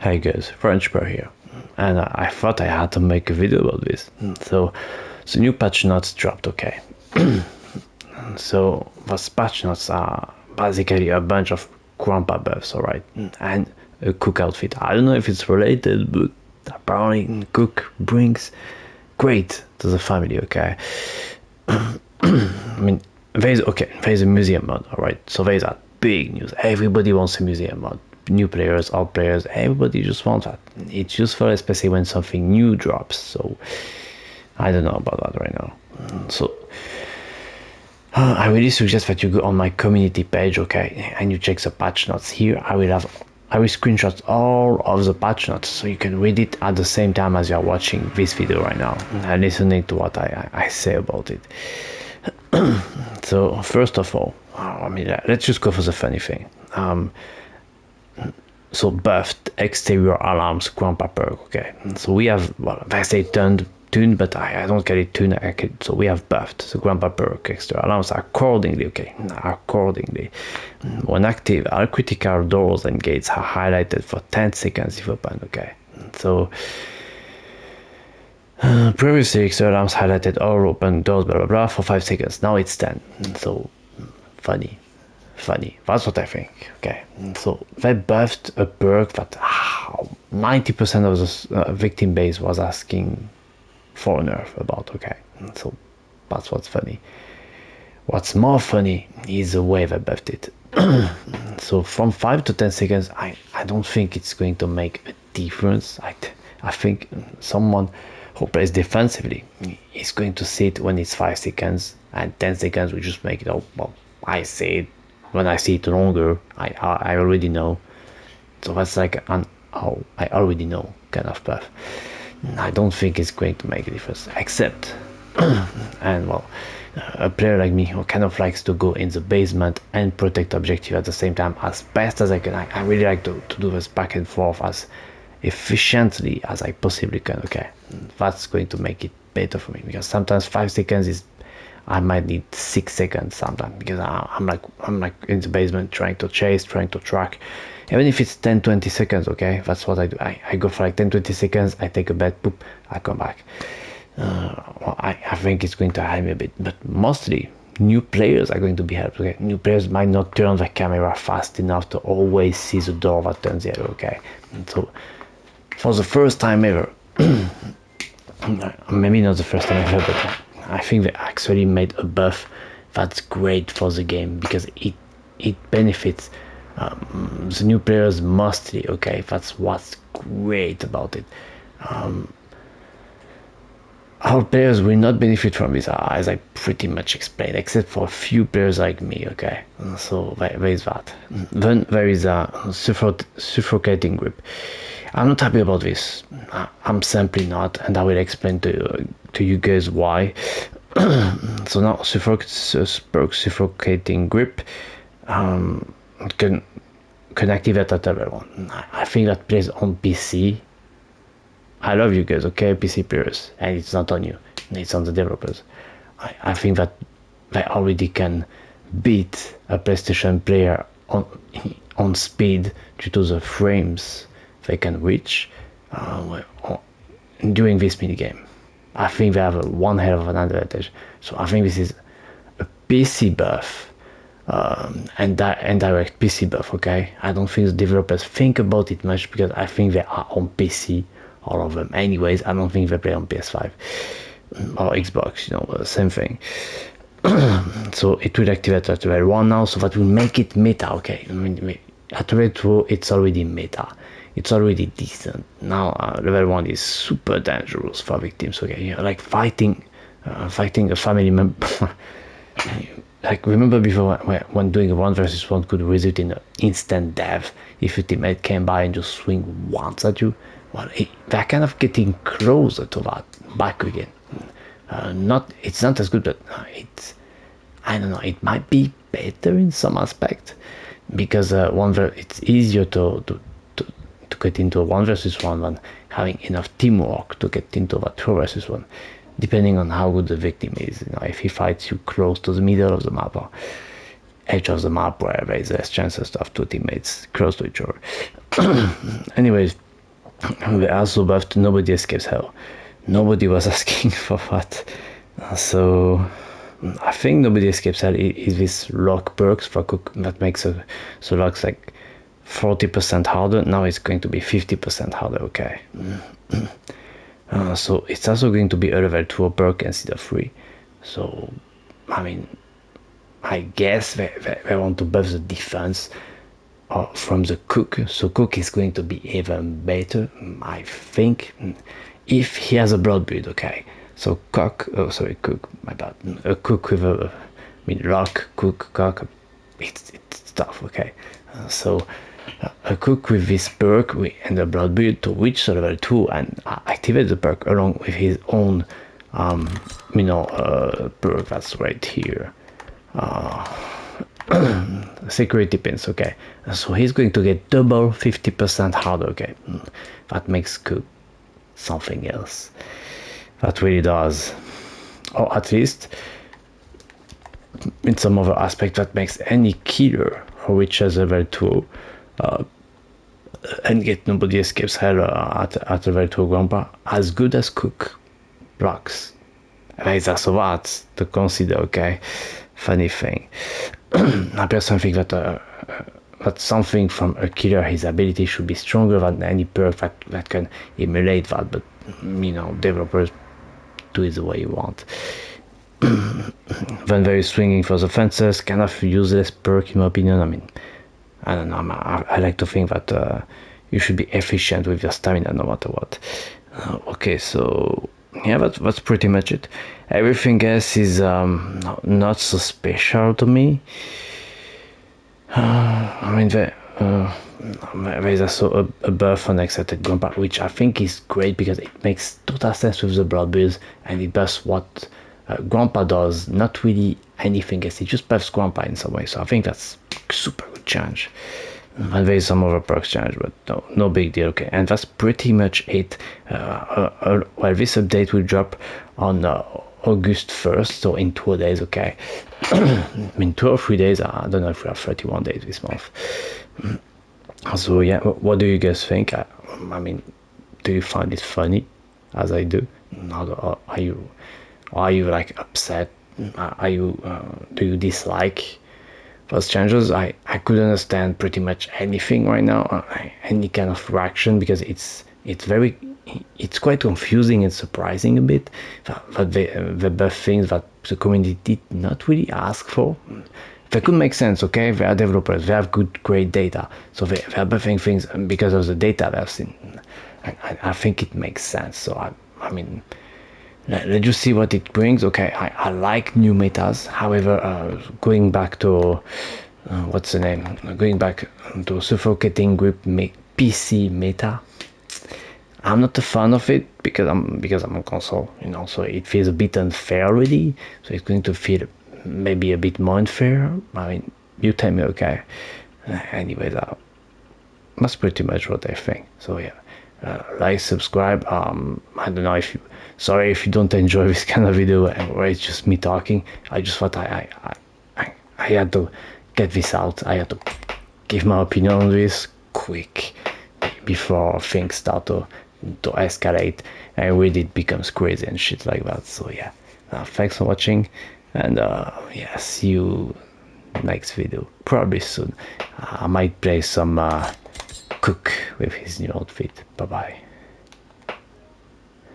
Hey guys, French Pro here, and I thought I had to make a video about this. So, the new patch notes dropped, okay? So, those patch notes are basically a bunch of grandpa buffs, alright? And a Cook outfit. I don't know if it's related, but apparently Cook brings great to the family, okay? I mean, there's a museum mod, alright? So there's that big news. Everybody wants a museum mod. New players, old players, everybody just wants that. It's useful, especially when something new drops. So I don't know about that right now. So I really suggest that you go on my community page, okay, and you check the patch notes. Here I will screenshot all of the patch notes so you can read it at the same time as you are watching this video right now and listening to what I say about it. So first of all, let's just go for the funny thing. So buffed exterior alarms grandpa perk, okay. So we have, well, I say tuned, but I don't get it tuned. So we have buffed the grandpa perk exterior alarms accordingly, okay. Accordingly, when active, all critical doors and gates are highlighted for 10 seconds if open, okay. So previously exterior alarms highlighted all open doors blah blah blah for 5 seconds. Now it's 10. So funny, that's what I think, okay. So they buffed a perk that 90% of the victim base was asking for a nerf about, okay. So that's what's funny. What's more funny is the way they buffed it. So from 5 to 10 seconds, I don't think it's going to make a difference. I think someone who plays defensively is going to see it when it's 5 seconds, and 10 seconds we just make it, oh well, I see it. When I see it longer, I already know. So that's like an oh, I already know kind of buff. I don't think it's going to make a difference, except and well, a player like me who kind of likes to go in the basement and protect objective at the same time as best as I can. I really like to do this back and forth as efficiently as I possibly can, okay. That's going to make it better for me, because sometimes 5 seconds is, I might need 6 seconds sometimes, because I'm like in the basement trying to chase, trying to track. Even if it's 10-20 seconds, okay, that's what I do. I go for like 10-20 seconds, I take a bet, poop, I come back. Well, I think it's going to help me a bit, but mostly new players are going to be helped, okay. New players might not turn the camera fast enough to always see the door that turns yellow, okay. And so for the first time ever, maybe not the first time ever, but I think they actually made a buff that's great for the game, because it benefits the new players mostly, okay. That's what's great about it. Our players will not benefit from this, as I pretty much explained, except for a few players like me, okay. So there is that. Then there is a suffocating grip. I'm not happy about this. I'm simply not, and I will explain to you guys why. So now suffocating grip can activate at level 1. I think that plays on PC. I love you guys, okay, PC players, and it's not on you, it's on the developers. I think that they already can beat a PlayStation player on speed due to the frames they can reach during this minigame. I think they have one hell of an advantage. So I think this is a PC buff, and direct PC buff, okay. I don't think the developers think about it much, because I think they are on PC, all of them anyways. I don't think they play on PS5 or Xbox, you know, same thing. So it will activate at level 1 now, so that will make it meta, okay. I mean, at level 2 it's already meta, it's already decent. Now level 1 is super dangerous for victims, okay. You're like fighting a family member. Like, remember before when doing a 1 versus 1 could result in an instant death if your teammate came by and just swing once at you? Well, they're kind of getting closer to that back again. It's not as good, but I don't know, it might be better in some aspect, because it's easier to get into a 1 versus 1 than having enough teamwork to get into that 2 versus 1, depending on how good the victim is. You know, if he fights you close to the middle of the map or edge of the map where there is less chances to have two teammates close to each other. Anyways, We also buffed Nobody Escapes Hell. Nobody was asking for that. So I think Nobody Escapes Hell is this lock perks for cook that makes so locks like 40% harder. Now it's going to be 50% harder, okay. So it's also going to be a level 2 perk instead of 3. So I mean, I guess they want to buff the defense from the cook, so cook is going to be even better, I think, if he has a blood build, okay. So cook, oh sorry, cook, my bad, a cook with a, I mean lock, cook, cock, it's tough, okay. So a cook with this perk and a blood build to reach level 2 and activate the perk along with his own perk that's right here, security pins, okay. So he's going to get double 50% harder, okay. That makes cook something else. That really does. Or at least in some other aspect that makes any killer who reaches level 2 and get Nobody Escapes Hell at level 2 grandpa as good as cook blocks. There's also that to consider, okay. Funny thing. I personally think that something from a killer, his ability should be stronger than any perk that can emulate that, but developers do it the way you want. Then there is swinging for the fences, kind of useless perk in my opinion. I mean, I don't know, I like to think that you should be efficient with your stamina no matter what. Okay, so yeah, that's pretty much it. Everything else is not so special to me. I mean, there's also a buff on Excited Grandpa, which I think is great because it makes total sense with the blood builds, and it buffs what Grandpa does, not really anything else. It just buffs Grandpa in some way, so I think that's super good change. And there's some other perks change, but no big deal, okay. And that's pretty much it. Well, this update will drop on August 1st, so in 2 days, okay. I mean, 2 or 3 days, I don't know if we have 31 days this month. So yeah, what do you guys think? I mean, do you find it funny, as I do? Are you like upset? Do you dislike those changes? I could understand pretty much anything right now, any kind of reaction, because it's quite confusing and surprising a bit that the buff things that the community did not really ask for. They could make sense, okay. They are developers, they have great data, so they are buffing things because of the data they've seen. I think it makes sense. So I mean, let's just see what it brings. Okay, I like new metas. However, going back to what's the name? Going back to suffocating grip PC meta, I'm not a fan of it because I'm on console, so it feels a bit unfair already. So it's going to feel maybe a bit more unfair. I mean, you tell me, okay. Anyways, that's pretty much what I think. So yeah, like, subscribe. I don't know if you, sorry if you don't enjoy this kind of video where it's just me talking. I just thought I had to get this out. I had to give my opinion on this quick before things start to escalate and really it becomes crazy and shit like that. So yeah, thanks for watching, and yeah, see you next video, probably soon. I might play some cook with his new outfit. Bye bye.